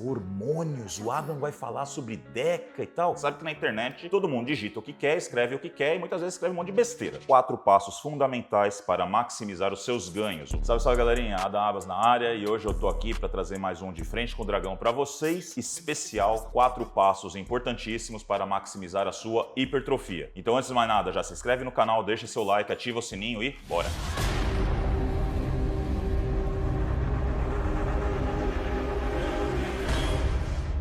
hormônios, o Adam vai falar sobre DECA e tal. Sabe que na internet todo mundo digita o que quer, escreve o que quer e muitas vezes escreve um monte de besteira. 4 passos fundamentais para maximizar os seus ganhos. Salve, salve galerinha, Adam Abas na área e hoje eu tô aqui para trazer mais um De Frente com o Dragão para vocês, especial 4 passos importantíssimos para maximizar a sua hipertrofia. Então antes de mais nada, já se inscreve no canal, deixa seu like, ativa o sininho e bora!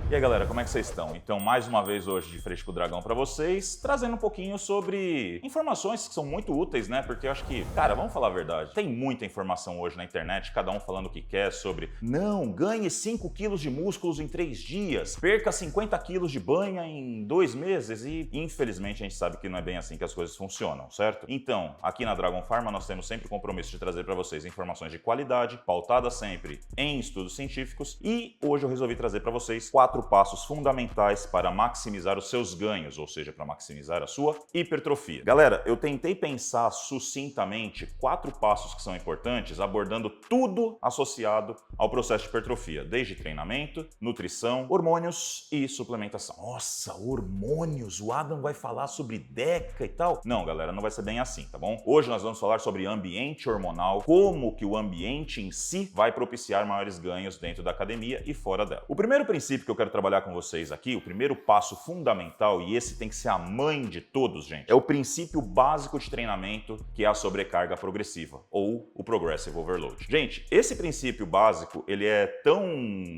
E aí galera, como é que vocês estão? Então mais uma vez hoje de Frente com o Dragão pra vocês, trazendo um pouquinho sobre informações que são muito úteis, né? Porque eu acho que, cara, vamos falar a verdade, tem muita informação hoje na internet, cada um falando o que quer sobre não, ganhe 5 quilos de músculos em 3 dias, perca 50 quilos de banha em 2 meses e infelizmente a gente sabe que não é bem assim que as coisas funcionam, certo? Então, aqui na Dragon Pharma nós temos sempre o compromisso de trazer pra vocês informações de qualidade, pautadas sempre em estudos científicos e hoje eu resolvi trazer pra vocês 4 passos fundamentais para maximizar os seus ganhos, ou seja, para maximizar a sua hipertrofia. Galera, eu tentei pensar sucintamente 4 passos que são importantes, abordando tudo associado ao processo de hipertrofia, desde treinamento, nutrição, hormônios e suplementação. Nossa, hormônios, o Adam vai falar sobre DECA e tal? Não, galera, não vai ser bem assim, tá bom? Hoje nós vamos falar sobre ambiente hormonal, como que o ambiente em si vai propiciar maiores ganhos dentro da academia e fora dela. O primeiro princípio que eu quero trabalhar com vocês aqui, o primeiro passo fundamental, e esse tem que ser a mãe de todos, gente, é o princípio básico de treinamento, que é a sobrecarga progressiva, ou o Progressive Overload. Gente, esse princípio básico, ele é tão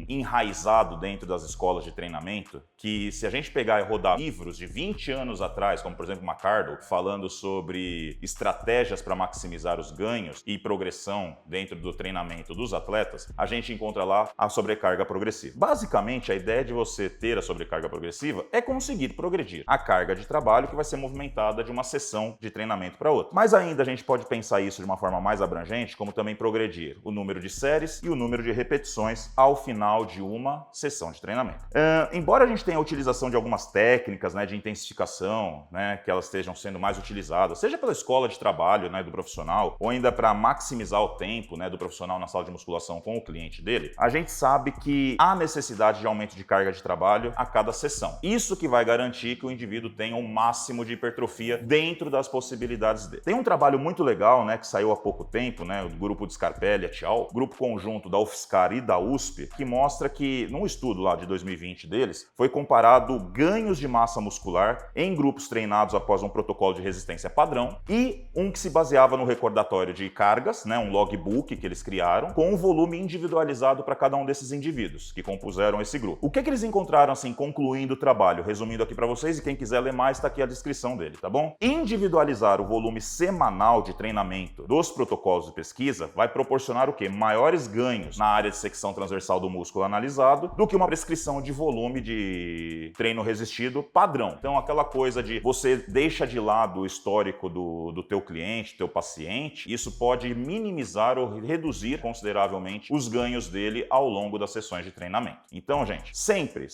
enraizado dentro das escolas de treinamento, que se a gente pegar e rodar livros de 20 anos atrás, como por exemplo McCardle, falando sobre estratégias para maximizar os ganhos e progressão dentro do treinamento dos atletas, a gente encontra lá a sobrecarga progressiva. Basicamente, a ideia de você ter a sobrecarga progressiva é conseguir progredir a carga de trabalho que vai ser movimentada de uma sessão de treinamento para outra. Mas ainda a gente pode pensar isso de uma forma mais abrangente, como também progredir o número de séries e o número de repetições ao final de uma sessão de treinamento. Embora a gente tenha a utilização de algumas técnicas, né, de intensificação, né, que elas estejam sendo mais utilizadas, seja pela escola de trabalho, né, do profissional, ou ainda para maximizar o tempo, né, do profissional na sala de musculação com o cliente dele, a gente sabe que há necessidade de aumento de carga de trabalho a cada sessão. Isso que vai garantir que o indivíduo tenha um máximo de hipertrofia dentro das possibilidades dele. Tem um trabalho muito legal, né, que saiu há pouco tempo, né, do grupo de Scarpelli et al., grupo conjunto da UFSCar e da USP, que mostra que, num estudo lá de 2020 deles, foi comparado ganhos de massa muscular em grupos treinados após um protocolo de resistência padrão e um que se baseava no recordatório de cargas, né, um logbook que eles criaram, com um volume individualizado para cada um desses indivíduos que compuseram esse grupo. O que eles encontraram, assim, concluindo o trabalho? Resumindo aqui para vocês, e quem quiser ler mais, está aqui a descrição dele, tá bom? Individualizar o volume semanal de treinamento dos protocolos de pesquisa vai proporcionar o quê? Maiores ganhos na área de secção transversal do músculo analisado do que uma prescrição de volume de treino resistido padrão. Então, aquela coisa de você deixa de lado o histórico do teu cliente, teu paciente, isso pode minimizar ou reduzir consideravelmente os ganhos dele ao longo das sessões de treinamento. Então, gente, sempre,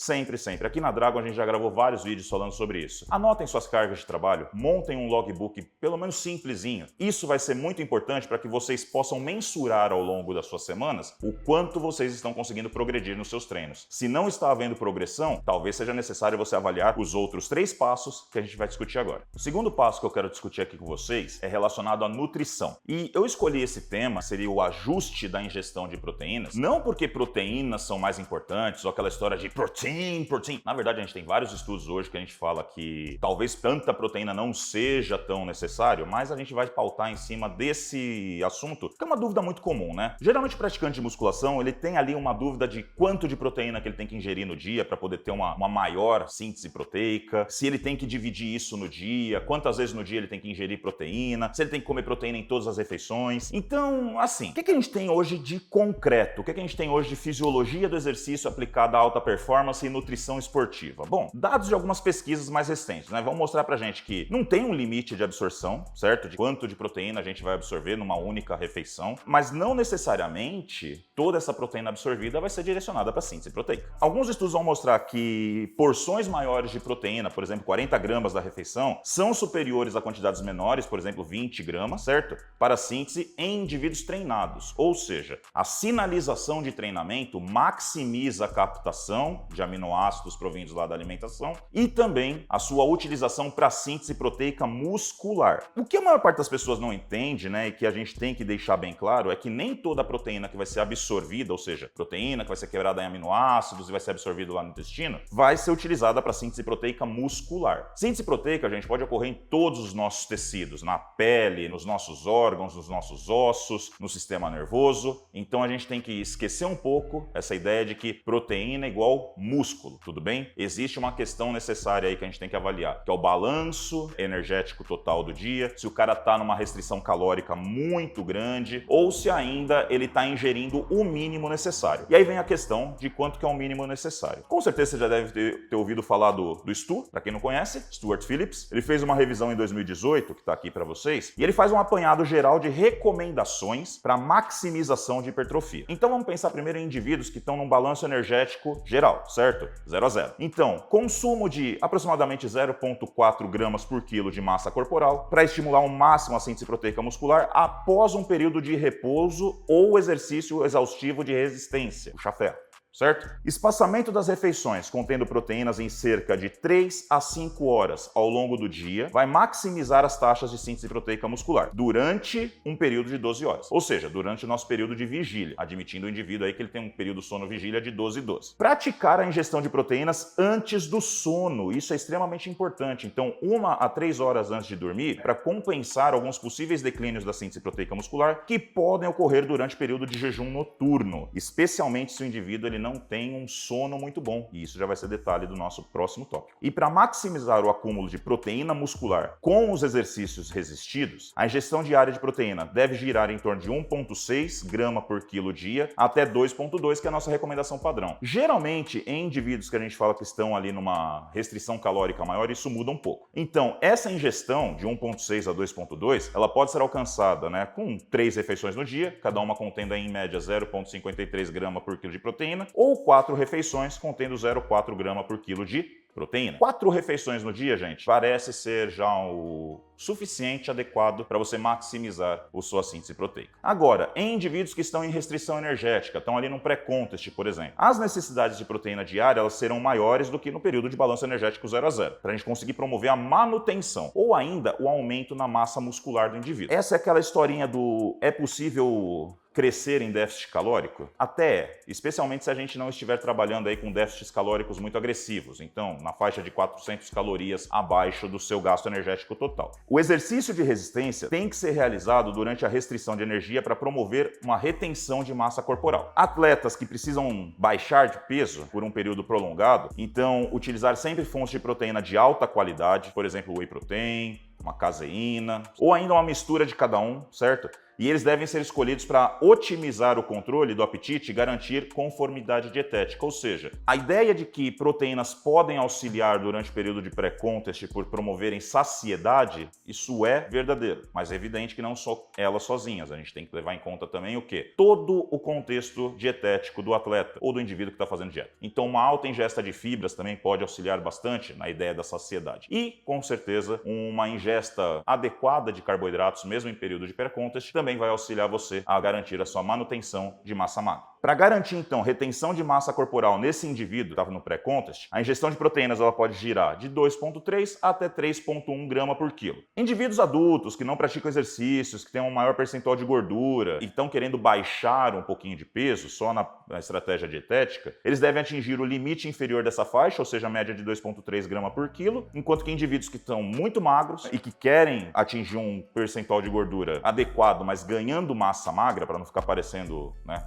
aqui na Dragon a gente já gravou vários vídeos falando sobre isso. Anotem suas cargas de trabalho, montem um logbook pelo menos simplesinho. Isso vai ser muito importante para que vocês possam mensurar ao longo das suas semanas o quanto vocês estão conseguindo progredir nos seus treinos. Se não está havendo progressão, talvez seja necessário você avaliar os outros 3 passos que a gente vai discutir agora. O segundo passo que eu quero discutir aqui com vocês é relacionado à nutrição. E eu escolhi esse tema, seria o ajuste da ingestão de proteínas, não porque proteínas são mais importantes ou aquela história de protein. Na verdade, a gente tem vários estudos hoje que a gente fala que talvez tanta proteína não seja tão necessário, mas a gente vai pautar em cima desse assunto, que é uma dúvida muito comum, né? Geralmente o praticante de musculação, ele tem ali uma dúvida de quanto de proteína que ele tem que ingerir no dia para poder ter uma maior síntese proteica, se ele tem que dividir isso no dia, quantas vezes no dia ele tem que ingerir proteína, se ele tem que comer proteína em todas as refeições. Então, assim, o que a gente tem hoje de concreto? O que a gente tem hoje de fisiologia do exercício aplicada à alta performance e nutrição esportiva? Bom, dados de algumas pesquisas mais recentes, né, vão mostrar pra gente que não tem um limite de absorção, certo? De quanto de proteína a gente vai absorver numa única refeição, mas não necessariamente toda essa proteína absorvida vai ser direcionada para síntese proteica. Alguns estudos vão mostrar que porções maiores de proteína, por exemplo, 40 gramas da refeição, são superiores a quantidades menores, por exemplo, 20 gramas, certo? Para síntese em indivíduos treinados. Ou seja, a sinalização de treinamento maximiza a captação ingestão de aminoácidos provindos lá da alimentação e também a sua utilização para síntese proteica muscular. O que a maior parte das pessoas não entende, né, e que a gente tem que deixar bem claro, é que nem toda a proteína que vai ser absorvida, ou seja, proteína que vai ser quebrada em aminoácidos e vai ser absorvida lá no intestino, vai ser utilizada para síntese proteica muscular. Síntese proteica, gente, pode ocorrer em todos os nossos tecidos, na pele, nos nossos órgãos, nos nossos ossos, no sistema nervoso. Então a gente tem que esquecer um pouco essa ideia de que proteína é igual músculo, tudo bem? Existe uma questão necessária aí que a gente tem que avaliar, que é o balanço energético total do dia, se o cara tá numa restrição calórica muito grande ou se ainda ele tá ingerindo o mínimo necessário. E aí vem a questão de quanto que é o mínimo necessário. Com certeza você já deve ter ouvido falar do Stu, para quem não conhece, Stuart Phillips. Ele fez uma revisão em 2018, que tá aqui para vocês, e ele faz um apanhado geral de recomendações para maximização de hipertrofia. Então vamos pensar primeiro em indivíduos que estão num balanço energético geral, certo? 0 a 0. Então, consumo de aproximadamente 0,4 gramas por quilo de massa corporal para estimular ao máximo a síntese proteica muscular após um período de repouso ou exercício exaustivo de resistência, puxa ferro. Certo? Espaçamento das refeições contendo proteínas em cerca de 3 a 5 horas ao longo do dia vai maximizar as taxas de síntese proteica muscular durante um período de 12 horas. Ou seja, durante o nosso período de vigília, admitindo o indivíduo aí que ele tem um período sono-vigília de 12 e 12. Praticar a ingestão de proteínas antes do sono, isso é extremamente importante. Então, 1 a 3 horas antes de dormir, para compensar alguns possíveis declínios da síntese proteica muscular que podem ocorrer durante o período de jejum noturno, especialmente se o indivíduo ele não tem um sono muito bom, e isso já vai ser detalhe do nosso próximo tópico. E para maximizar o acúmulo de proteína muscular com os exercícios resistidos, a ingestão diária de proteína deve girar em torno de 1,6 grama por quilo dia até 2,2, que é a nossa recomendação padrão. Geralmente, em indivíduos que a gente fala que estão ali numa restrição calórica maior, isso muda um pouco. Então, essa ingestão de 1,6 a 2,2, ela pode ser alcançada, né, com 3 refeições no dia, cada uma contendo aí, em média 0,53 grama por quilo de proteína, ou 4 refeições contendo 0,4 grama por quilo de proteína. 4 refeições no dia, gente, parece ser já o suficiente, adequado para você maximizar a sua síntese proteica. Agora, em indivíduos que estão em restrição energética, estão ali num pré-contest, por exemplo, as necessidades de proteína diária elas serão maiores do que no período de balanço energético 0 a 0, para a gente conseguir promover a manutenção ou ainda o aumento na massa muscular do indivíduo. Essa é aquela historinha do é possível crescer em déficit calórico? Até é, especialmente se a gente não estiver trabalhando aí com déficits calóricos muito agressivos, então na faixa de 400 calorias abaixo do seu gasto energético total. O exercício de resistência tem que ser realizado durante a restrição de energia para promover uma retenção de massa corporal. Atletas que precisam baixar de peso por um período prolongado, então utilizar sempre fontes de proteína de alta qualidade, por exemplo, whey protein, uma caseína, ou ainda uma mistura de cada um, certo? E eles devem ser escolhidos para otimizar o controle do apetite e garantir conformidade dietética. Ou seja, a ideia de que proteínas podem auxiliar durante o período de pré-contest por promoverem saciedade, isso é verdadeiro. Mas é evidente que não só elas sozinhas. A gente tem que levar em conta também o quê? Todo o contexto dietético do atleta ou do indivíduo que está fazendo dieta. Então, uma alta ingesta de fibras também pode auxiliar bastante na ideia da saciedade. E, com certeza, uma ingesta adequada de carboidratos, mesmo em período de pré-contest, também vai auxiliar você a garantir a sua manutenção de massa magra. Para garantir, então, retenção de massa corporal nesse indivíduo que estava no pré-contest, a ingestão de proteínas ela pode girar de 2,3 até 3,1 grama por quilo. Indivíduos adultos que não praticam exercícios, que têm um maior percentual de gordura e estão querendo baixar um pouquinho de peso só na estratégia dietética, eles devem atingir o limite inferior dessa faixa, ou seja, a média de 2,3 grama por quilo, enquanto que indivíduos que estão muito magros e que querem atingir um percentual de gordura adequado, mas ganhando massa magra, para não ficar parecendo, né,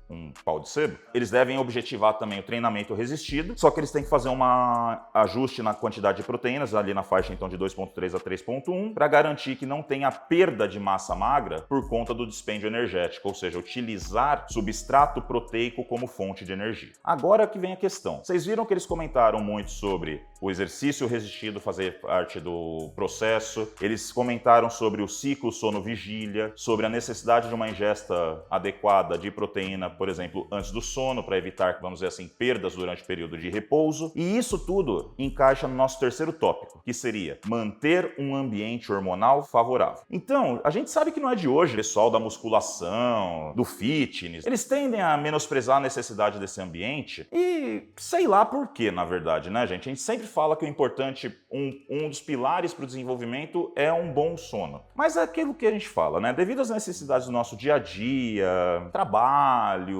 um pau de sebo, eles devem objetivar também o treinamento resistido, só que eles têm que fazer um ajuste na quantidade de proteínas, ali na faixa então de 2,3 a 3,1, para garantir que não tenha perda de massa magra por conta do dispêndio energético, ou seja, utilizar substrato proteico como fonte de energia. Agora que vem a questão. Vocês viram que eles comentaram muito sobre o exercício resistido fazer parte do processo, eles comentaram sobre o ciclo sono-vigília, sobre a necessidade de uma ingesta adequada de proteína, por por exemplo, antes do sono, para evitar, vamos dizer assim, perdas durante o período de repouso. E isso tudo encaixa no nosso terceiro tópico, que seria manter um ambiente hormonal favorável. Então, a gente sabe que não é de hoje, o pessoal da musculação, do fitness, eles tendem a menosprezar a necessidade desse ambiente e sei lá por quê, na verdade, né, gente? A gente sempre fala que o importante, um dos pilares para o desenvolvimento é um bom sono. Mas é aquilo que a gente fala, né? Devido às necessidades do nosso dia a dia, trabalho,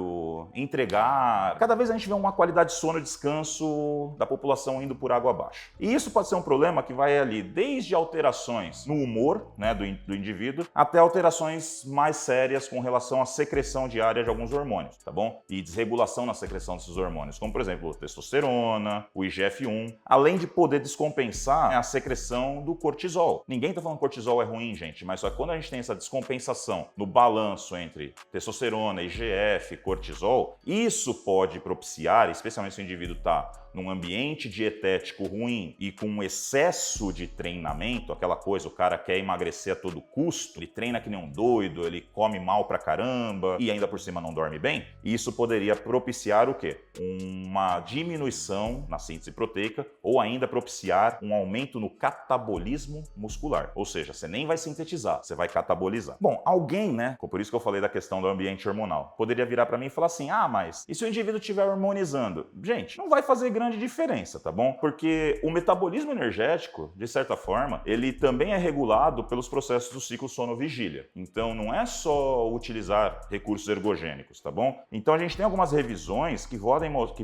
entregar, cada vez a gente vê uma qualidade de sono e descanso da população indo por água abaixo. E isso pode ser um problema que vai ali desde alterações no humor, né, do indivíduo, até alterações mais sérias com relação à secreção diária de alguns hormônios, tá bom? E desregulação na secreção desses hormônios, como por exemplo a testosterona, o IGF-1, além de poder descompensar a secreção do cortisol. Ninguém tá falando que cortisol é ruim, gente, mas só que quando a gente tem essa descompensação no balanço entre testosterona, IGF, cortisol, isso pode propiciar, especialmente se o indivíduo tá num ambiente dietético ruim e com excesso de treinamento, aquela coisa, o cara quer emagrecer a todo custo, ele treina que nem um doido, ele come mal pra caramba e ainda por cima não dorme bem, isso poderia propiciar o quê? Uma diminuição na síntese proteica ou ainda propiciar um aumento no catabolismo muscular. Ou seja, você nem vai sintetizar, você vai catabolizar. Bom, alguém, né, por isso que eu falei da questão do ambiente hormonal, poderia virar pra mim e falar assim, mas e se o indivíduo estiver hormonizando? Gente, não vai fazer grande diferença, tá bom? Porque o metabolismo energético, de certa forma, ele também é regulado pelos processos do ciclo sono-vigília. Então, não é só utilizar recursos ergogênicos, tá bom? Então, a gente tem algumas revisões que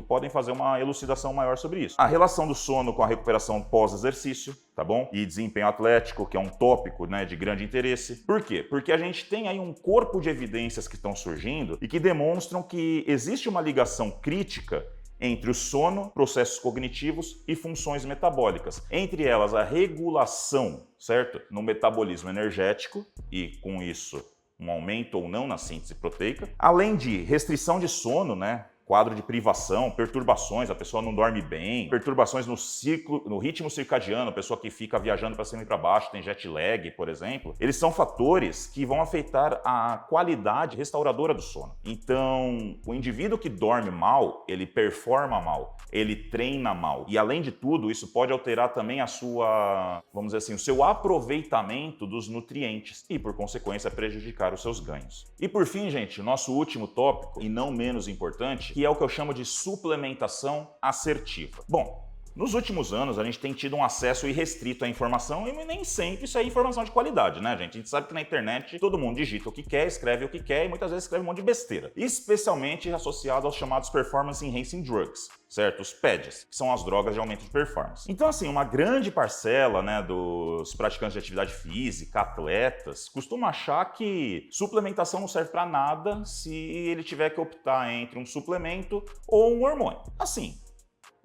podem fazer uma elucidação maior sobre isso. A relação do sono com a recuperação pós-exercício, tá bom? E desempenho atlético, que é um tópico, né, de grande interesse. Por quê? Porque a gente tem aí um corpo de evidências que estão surgindo e que demonstram que existe uma ligação crítica entre o sono, processos cognitivos e funções metabólicas. Entre elas, a regulação, certo? No metabolismo energético e, com isso, um aumento ou não na síntese proteica. Além de restrição de sono, né? Quadro de privação, perturbações, a pessoa não dorme bem, perturbações no ritmo circadiano, a pessoa que fica viajando para cima e para baixo, tem jet lag, por exemplo, eles são fatores que vão afetar a qualidade restauradora do sono. Então, o indivíduo que dorme mal, ele performa mal, ele treina mal. E além de tudo, isso pode alterar também a sua, vamos dizer assim, o seu aproveitamento dos nutrientes e, por consequência, prejudicar os seus ganhos. E por fim, gente, o nosso último tópico, e não menos importante, que é o que eu chamo de suplementação assertiva. Bom, nos últimos anos a gente tem tido um acesso irrestrito à informação e nem sempre isso é informação de qualidade, né, gente? A gente sabe que na internet todo mundo digita o que quer, escreve o que quer e muitas vezes escreve um monte de besteira. Especialmente associado aos chamados Performance Enhancing Drugs, certo? Os PEDs, que são as drogas de aumento de performance. Então, assim, uma grande parcela, né, dos praticantes de atividade física, atletas, costuma achar que suplementação não serve para nada se ele tiver que optar entre um suplemento ou um hormônio. Assim,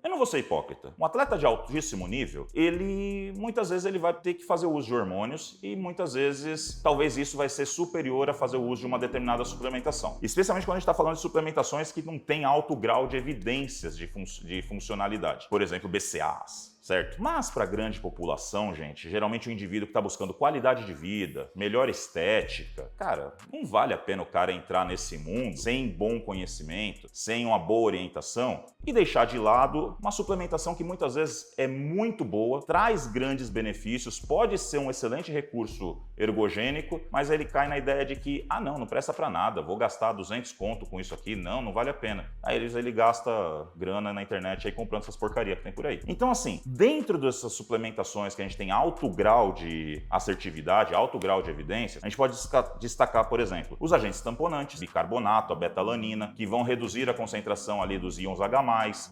eu não vou ser hipócrita. Um atleta de altíssimo nível, muitas vezes ele vai ter que fazer o uso de hormônios e muitas vezes talvez isso vai ser superior a fazer o uso de uma determinada suplementação. Especialmente quando a gente está falando de suplementações que não têm alto grau de evidências de funcionalidade. Por exemplo, BCAAs. Certo? Mas para a grande população, gente, geralmente o indivíduo que está buscando qualidade de vida, melhor estética, cara, não vale a pena o cara entrar nesse mundo sem bom conhecimento, sem uma boa orientação e deixar de lado uma suplementação que muitas vezes é muito boa, traz grandes benefícios, pode ser um excelente recurso ergogênico, mas ele cai na ideia de que, não presta para nada, vou gastar 200 conto com isso aqui, não vale a pena. Aí ele gasta grana na internet aí comprando essas porcarias que tem por aí. Então, assim, dentro dessas suplementações que a gente tem alto grau de assertividade, alto grau de evidência, a gente pode destacar, por exemplo, os agentes tamponantes, bicarbonato, a betalanina, que vão reduzir a concentração ali dos íons H+,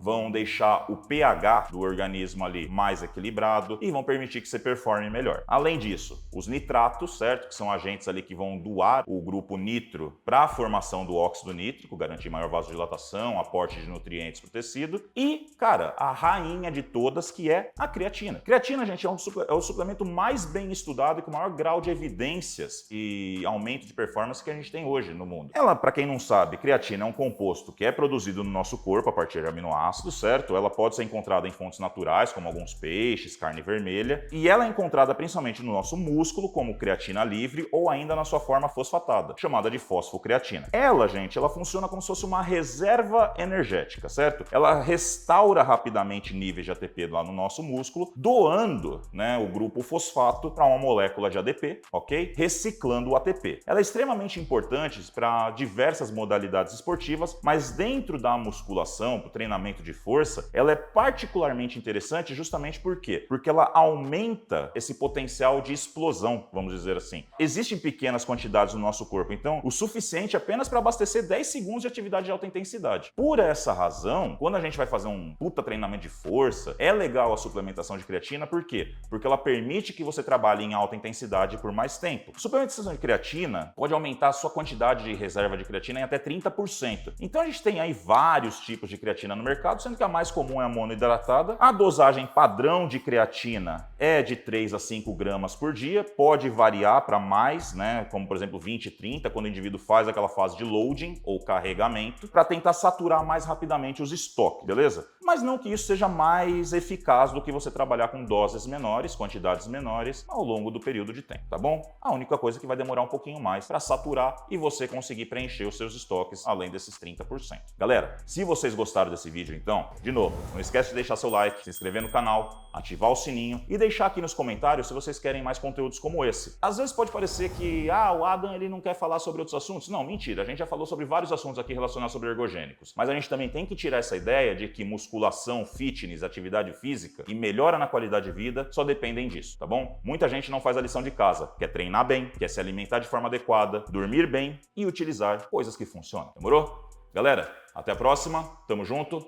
vão deixar o pH do organismo ali mais equilibrado e vão permitir que você performe melhor. Além disso, os nitratos, certo? Que são agentes ali que vão doar o grupo nitro para a formação do óxido nítrico, garantir maior vasodilatação, aporte de nutrientes para o tecido. E, cara, a rainha de todas, que é a creatina. Creatina, gente, é o suplemento mais bem estudado e com o maior grau de evidências e aumento de performance que a gente tem hoje no mundo. Ela, para quem não sabe, creatina é um composto que é produzido no nosso corpo a partir de aminoácidos, certo? Ela pode ser encontrada em fontes naturais, como alguns peixes, carne vermelha, e ela é encontrada principalmente no nosso músculo, como creatina livre, ou ainda na sua forma fosfatada, chamada de fosfocreatina. Ela, gente, ela funciona como se fosse uma reserva energética, certo? Ela restaura rapidamente níveis de ATP lá no nosso músculo, doando, né, o grupo fosfato para uma molécula de ADP, ok? Reciclando o ATP. Ela é extremamente importante para diversas modalidades esportivas, mas dentro da musculação, para o treinamento de força, ela é particularmente interessante justamente por quê? Porque ela aumenta esse potencial de explosão, vamos dizer assim. Existem pequenas quantidades no nosso corpo, então o suficiente apenas para abastecer 10 segundos de atividade de alta intensidade. Por essa razão, quando a gente vai fazer um puta treinamento de força, é legal a suplementação de creatina, por quê? Porque ela permite que você trabalhe em alta intensidade por mais tempo. A suplementação de creatina pode aumentar a sua quantidade de reserva de creatina em até 30%. Então a gente tem aí vários tipos de creatina no mercado, sendo que a mais comum é a monohidratada. A dosagem padrão de creatina é de 3 a 5 gramas por dia, pode variar para mais, né? Como por exemplo 20, 30, quando o indivíduo faz aquela fase de loading ou carregamento, para tentar saturar mais rapidamente os estoques, beleza? Mas não que isso seja mais eficaz do que você trabalhar com doses menores, quantidades menores, ao longo do período de tempo, tá bom? A única coisa é que vai demorar um pouquinho mais para saturar e você conseguir preencher os seus estoques além desses 30%. Galera, se vocês gostaram desse vídeo, então, de novo, não esquece de deixar seu like, se inscrever no canal, ativar o sininho e deixar aqui nos comentários se vocês querem mais conteúdos como esse. Às vezes pode parecer que, o Adam ele não quer falar sobre outros assuntos. Não, mentira, a gente já falou sobre vários assuntos aqui relacionados sobre ergogênicos. Mas a gente também tem que tirar essa ideia de que musculação, fitness, atividade física e melhora na qualidade de vida só dependem disso, tá bom? Muita gente não faz a lição de casa, quer treinar bem, quer se alimentar de forma adequada, dormir bem e utilizar coisas que funcionam. Demorou? Galera, até a próxima, tamo junto.